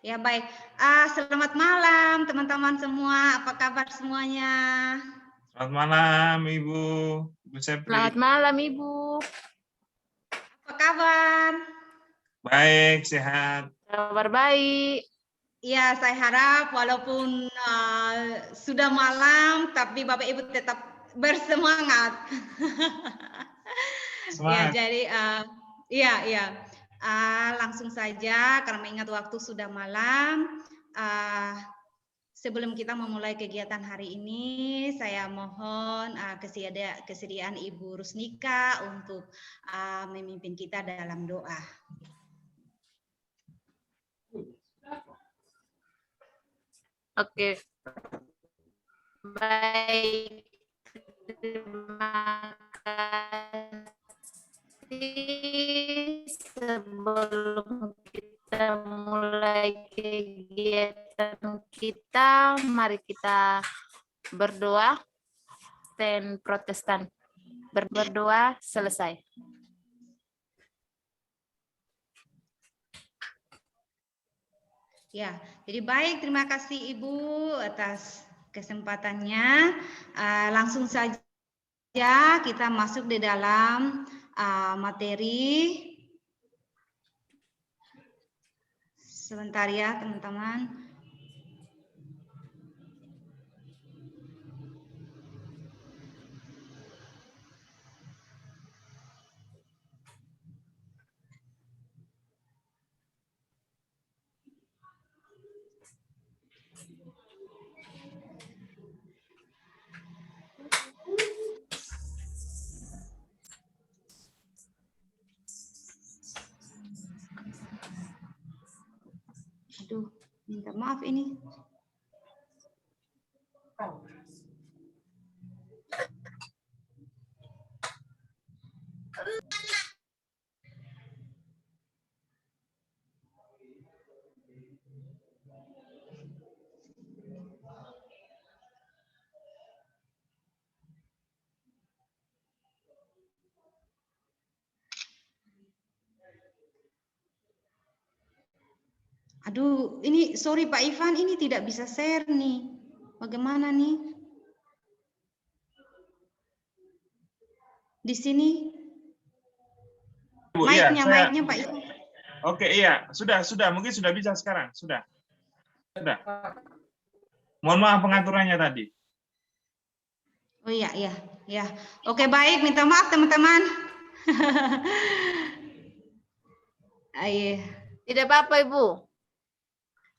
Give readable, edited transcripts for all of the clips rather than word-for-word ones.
Ya baik. Selamat malam teman-teman semua. Apa kabar semuanya? Selamat malam Ibu Sepri. Selamat malam Ibu. Apa kabar? Baik, sehat. Kabar baik. Ya, saya harap walaupun sudah malam, tapi Bapak Ibu tetap bersemangat. Semangat. Ya, jadi langsung saja karena mengingat waktu sudah malam. Sebelum kita memulai kegiatan hari ini, saya mohon kesediaan Ibu Rusnika untuk memimpin kita dalam doa. Oke. Baik. Terima kasih. Sebelum kita mulai kegiatan kita, mari kita berdoa. Dan Protestan berdoa selesai. Ya, jadi baik, terima kasih Ibu atas kesempatannya. Langsung saja kita masuk di dalam materi. Sebentar ya teman-teman. Aduh, minta maaf ini. Aduh, ini sorry Pak Ivan, ini tidak bisa share nih. Bagaimana nih? Di sini. Bu, mic-nya Pak Ivan. Oke, iya, sudah, mungkin sudah bisa sekarang, sudah. Mohon maaf pengaturannya tadi. Oh iya. Oke, baik, minta maaf teman-teman. Tidak apa-apa Ibu.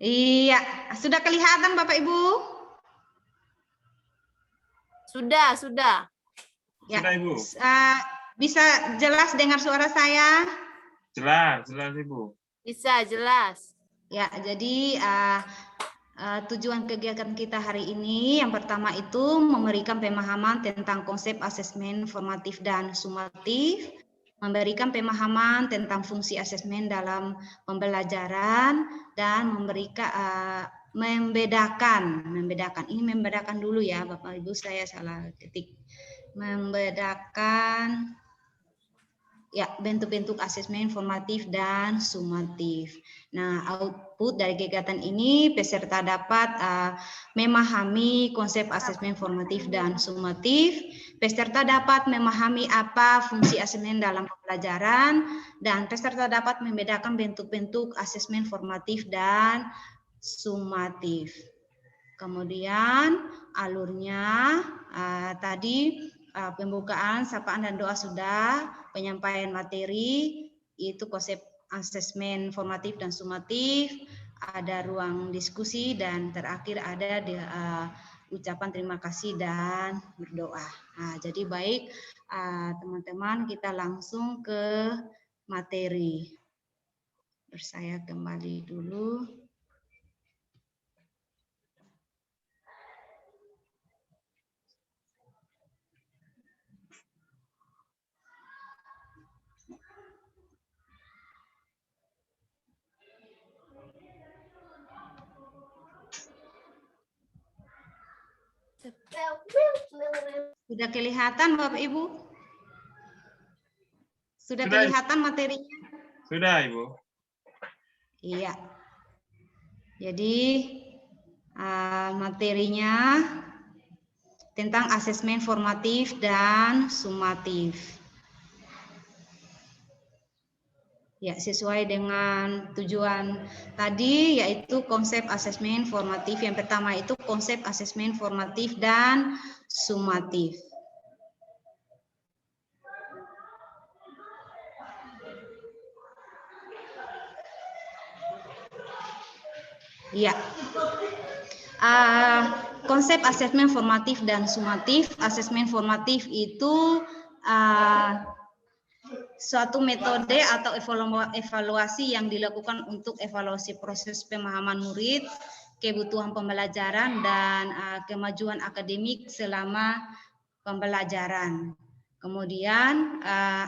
Iya, sudah kelihatan Bapak Ibu? Sudah. Ya. Sudah Ibu. Bisa jelas dengar suara saya? Jelas Ibu. Bisa, jelas. Ya, jadi tujuan kegiatan kita hari ini yang pertama itu memberikan pemahaman tentang konsep asesmen formatif dan sumatif, memberikan pemahaman tentang fungsi asesmen dalam pembelajaran, dan membedakan. Ini membedakan dulu ya Bapak Ibu, saya salah ketik. Membedakan ya bentuk-bentuk asesmen formatif dan sumatif. Nah, output dari kegiatan ini peserta dapat memahami konsep asesmen formatif dan sumatif. Peserta dapat memahami apa fungsi asesmen dalam pembelajaran, dan peserta dapat membedakan bentuk-bentuk asesmen formatif dan sumatif. Kemudian alurnya tadi pembukaan, sapaan dan doa sudah, penyampaian materi itu konsep asesmen formatif dan sumatif, ada ruang diskusi, dan terakhir ada ucapan terima kasih dan berdoa. Jadi baik teman-teman, kita langsung ke materi. Saya kembali dulu. Sudah kelihatan Bapak Ibu? Sudah kelihatan materinya? Sudah Ibu. Iya. Jadi materinya tentang asesmen formatif dan sumatif. Ya, sesuai dengan tujuan tadi, yaitu konsep asesmen formatif. Yang pertama itu konsep asesmen formatif dan sumatif. Ya, konsep asesmen formatif dan sumatif. Asesmen formatif itu suatu metode atau evaluasi yang dilakukan untuk evaluasi proses pemahaman murid, kebutuhan pembelajaran, dan kemajuan akademik selama pembelajaran. Kemudian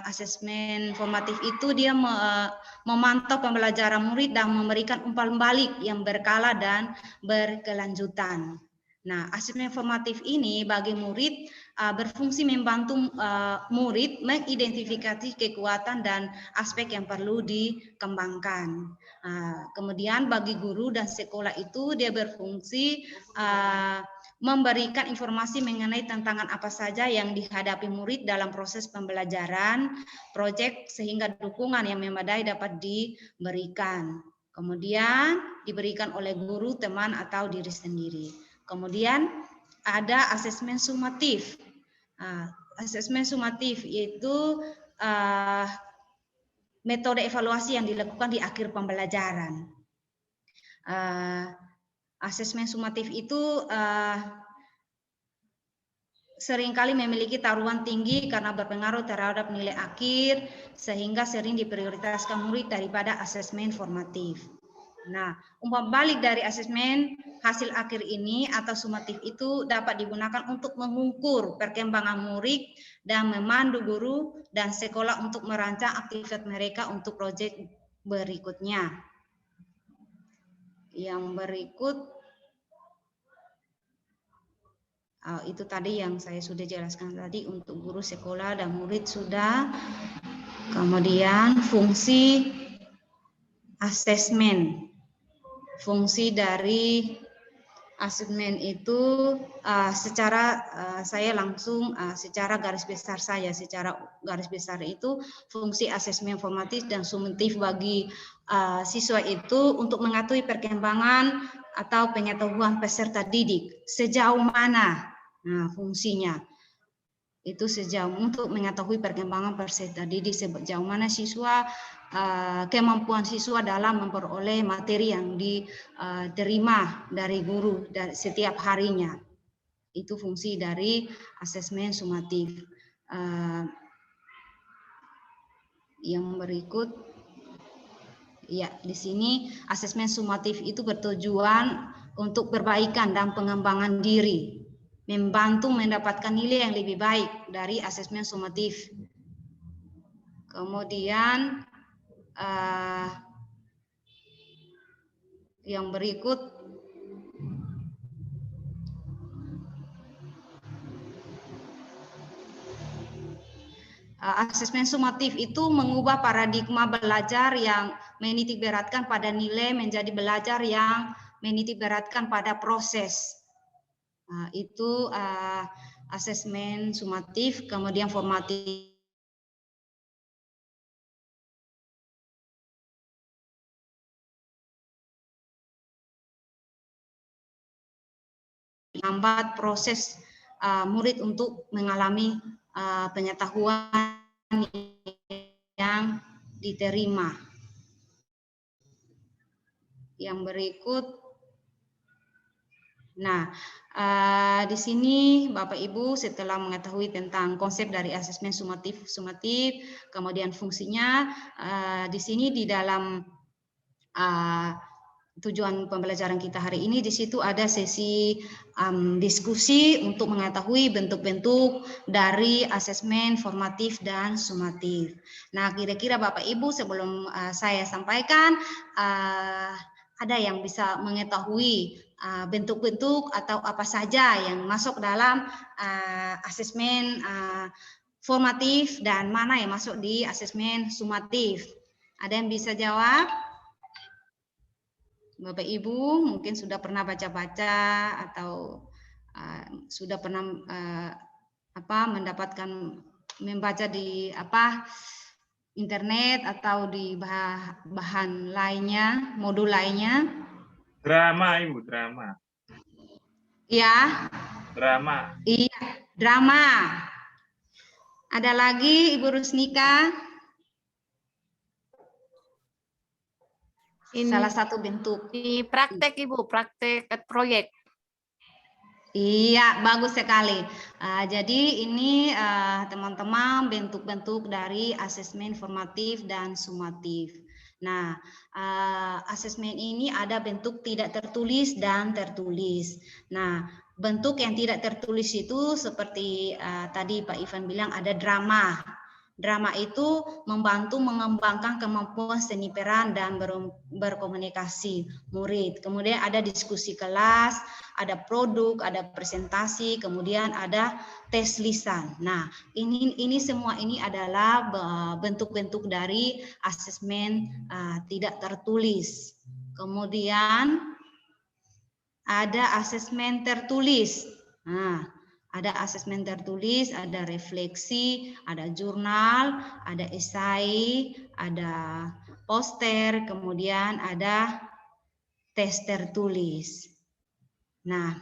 asesmen formatif itu dia memantau pembelajaran murid dan memberikan umpan balik yang berkala dan berkelanjutan. Nah, asesmen formatif ini bagi murid berfungsi membantu murid mengidentifikasi kekuatan dan aspek yang perlu dikembangkan. Kemudian bagi guru dan sekolah itu dia berfungsi memberikan informasi mengenai tantangan apa saja yang dihadapi murid dalam proses pembelajaran, proyek, sehingga dukungan yang memadai dapat diberikan. Kemudian diberikan oleh guru, teman, atau diri sendiri. Kemudian ada asesmen sumatif. Asesmen sumatif yaitu metode evaluasi yang dilakukan di akhir pembelajaran. Asesmen sumatif itu seringkali memiliki taruhan tinggi karena berpengaruh terhadap nilai akhir, sehingga sering diprioritaskan murid daripada asesmen formatif. Nah, umpan balik dari asesmen hasil akhir ini atau sumatif itu dapat digunakan untuk mengukur perkembangan murid dan memandu guru dan sekolah untuk merancang aktivitas mereka untuk proyek berikutnya. Yang berikut itu tadi yang saya sudah jelaskan tadi untuk guru, sekolah, dan murid sudah. Kemudian fungsi asesmen. Fungsi dari asesmen itu saya langsung secara garis besar saja. Secara garis besar itu fungsi asesmen formatif dan sumatif bagi siswa itu untuk mengetahui perkembangan atau pengetahuan peserta didik. Sejauh mana fungsinya? Itu sejauh untuk mengetahui perkembangan peserta didik, sejauh mana siswa, kemampuan siswa dalam memperoleh materi yang diterima dari guru dari setiap harinya. Itu fungsi dari asesmen sumatif. Yang berikut, ya, di sini asesmen sumatif itu bertujuan untuk perbaikan dan pengembangan diri, membantu mendapatkan nilai yang lebih baik dari asesmen sumatif. Kemudian yang berikut, asesmen sumatif itu mengubah paradigma belajar yang menitikberatkan pada nilai menjadi belajar yang menitikberatkan pada proses. Itu asesmen sumatif. Kemudian formatif lambat proses murid untuk mengalami pengetahuan yang diterima. Yang berikut, nah di sini Bapak Ibu setelah mengetahui tentang konsep dari asesmen sumatif, kemudian fungsinya, di sini di dalam tujuan pembelajaran kita hari ini, di situ ada sesi diskusi untuk mengetahui bentuk-bentuk dari asesmen formatif dan sumatif. Nah, kira-kira Bapak Ibu sebelum saya sampaikan, ada yang bisa mengetahui bentuk-bentuk atau apa saja yang masuk dalam asesmen formatif dan mana yang masuk di asesmen sumatif? Ada yang bisa jawab? Bapak Ibu mungkin sudah pernah baca-baca atau sudah pernah mendapatkan membaca di internet atau di bahan lainnya, modul lainnya. Drama, Ibu, drama. Ya. Drama. Iya, drama. Ada lagi Ibu Rusnika? Ini salah satu bentuk. Di praktek Ibu, praktek proyek. Iya, bagus sekali. Jadi ini teman-teman bentuk-bentuk dari asesmen formatif dan sumatif. Nah, asesmen ini ada bentuk tidak tertulis dan tertulis. Nah, bentuk yang tidak tertulis itu seperti tadi Pak Ivan bilang ada drama. Drama itu membantu mengembangkan kemampuan seni peran dan berkomunikasi murid. Kemudian ada diskusi kelas, ada produk, ada presentasi, kemudian ada tes lisan. Nah, ini semua ini adalah bentuk-bentuk dari asesmen tidak tertulis. Kemudian ada asesmen tertulis. Nah, ada asesmen tertulis, ada refleksi, ada jurnal, ada esai, ada poster, kemudian ada tes tertulis. Nah,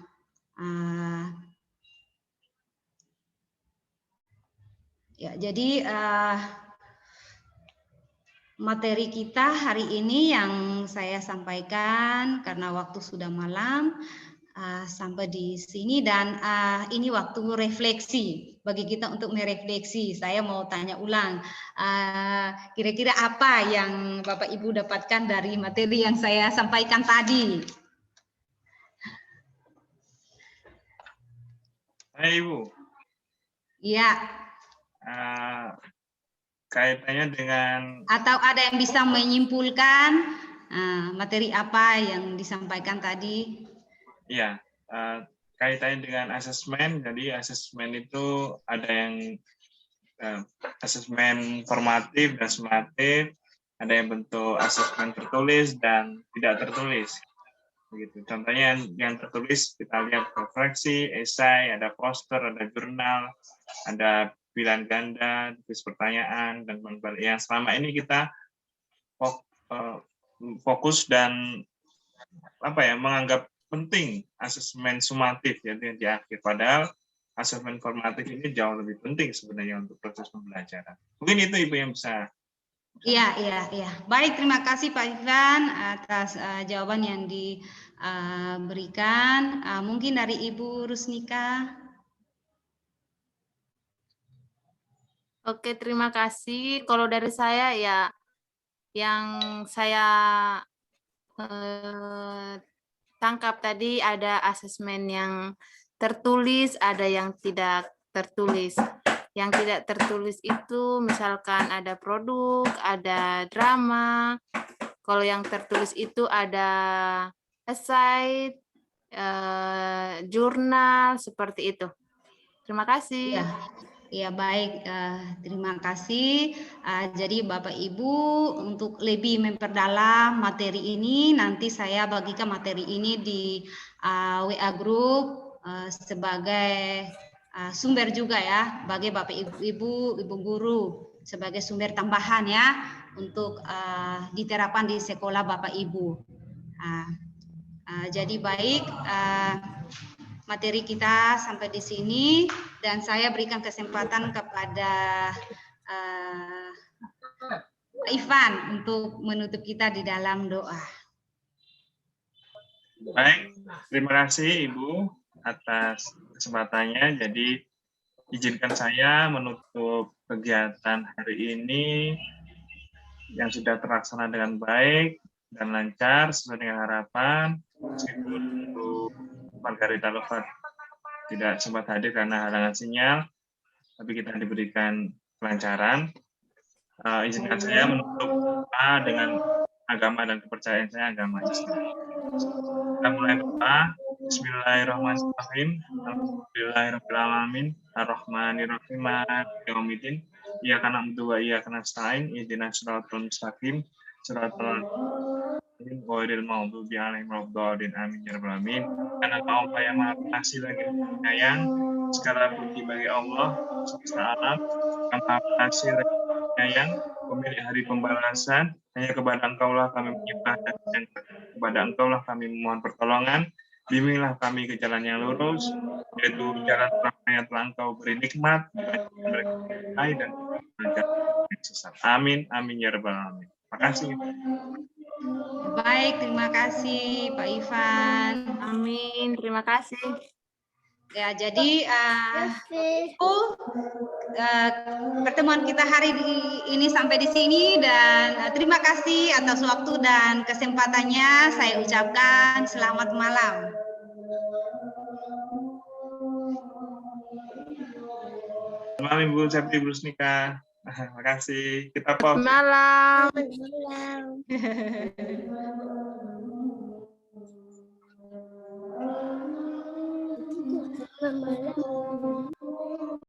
ya jadi materi kita hari ini yang saya sampaikan karena waktu sudah malam. Sampai di sini dan ini waktu refleksi bagi kita untuk merefleksi. Saya mau tanya ulang, kira-kira apa yang Bapak Ibu dapatkan dari materi yang saya sampaikan tadi? Hai Ibu. Iya. Kaitannya dengan. Atau ada yang bisa menyimpulkan materi apa yang disampaikan tadi? Iya, kaitannya dengan asesmen. Jadi asesmen itu ada yang asesmen formatif dan sumatif, ada yang bentuk asesmen tertulis dan tidak tertulis. Begitu. Contohnya yang tertulis kita lihat refleksi, esai, ada poster, ada jurnal, ada pilihan ganda, kuis pertanyaan dan yang selama ini kita fokus dan menganggap penting asesmen sumatif ya di akhir, padahal asesmen formatif ini jauh lebih penting sebenarnya untuk proses pembelajaran. Mungkin itu Ibu yang bisa. Iya. Baik, terima kasih Pak Ivan atas jawaban yang diberikan. Mungkin dari Ibu Rusnika. Oke, terima kasih. Kalau dari saya ya, yang saya tangkap tadi ada asesmen yang tertulis, ada yang tidak tertulis. Yang tidak tertulis itu misalkan ada produk, ada drama. Kalau yang tertulis itu ada esai, jurnal, seperti itu. Terima kasih. Ya baik, terima kasih. Jadi Bapak Ibu untuk lebih memperdalam materi ini, nanti saya bagikan materi ini di WA Group sebagai sumber juga ya, bagi Bapak Ibu guru sebagai sumber tambahan ya untuk diterapkan di sekolah Bapak Ibu. Jadi baik. Materi kita sampai di sini dan saya berikan kesempatan kepada Pak Ivan untuk menutup kita di dalam doa. Baik, terima kasih Ibu atas kesempatannya. Jadi izinkan saya menutup kegiatan hari ini yang sudah terlaksana dengan baik dan lancar sesuai dengan harapan. Meskipun untuk Margarita Lovat tidak sempat hadir karena halangan sinyal, tapi kita diberikan kelancaran. Izinkan saya menutup doa dengan agama dan kepercayaan saya, agama Islam. Kita mulai doa. Bismillahirrahmanirrahim. Alhamdulillahirrahmanirrahim. Ar-Rahmanirrahim. Maliki yaumiddin. Iyyaka na'budu wa iyyaka nasta'in. Ihdinas siratal mustaqim. Siratal Ghairil maghdubi 'alaihim waladdallin. Amin ya rabbal alamin. Karena Allah yang Maha Pengasih lagi Penyayang, segala puji bagi Allah semesta alam, yang Maha Pengasih lagi Penyayang, pemilik hari pembalasan. Hanya kepada Engkaulah kami menyembah dan kepada Engkaulah kami memohon pertolongan. Bimbinglah kami ke jalan yang lurus, yaitu jalan yang telah Engkau beri nikmat, dan sesat. Amin, amin ya rabbal alamin. Terima kasih. Baik, terima kasih Pak Ivan. Amin. Terima kasih. Ya, jadi pertemuan kita hari ini sampai di sini dan terima kasih atas waktu dan kesempatannya. Saya ucapkan selamat malam. Selamat malam Ibu Septi, Ibu Rusnika. Terima kasih. Kita pause. Malam. Malam.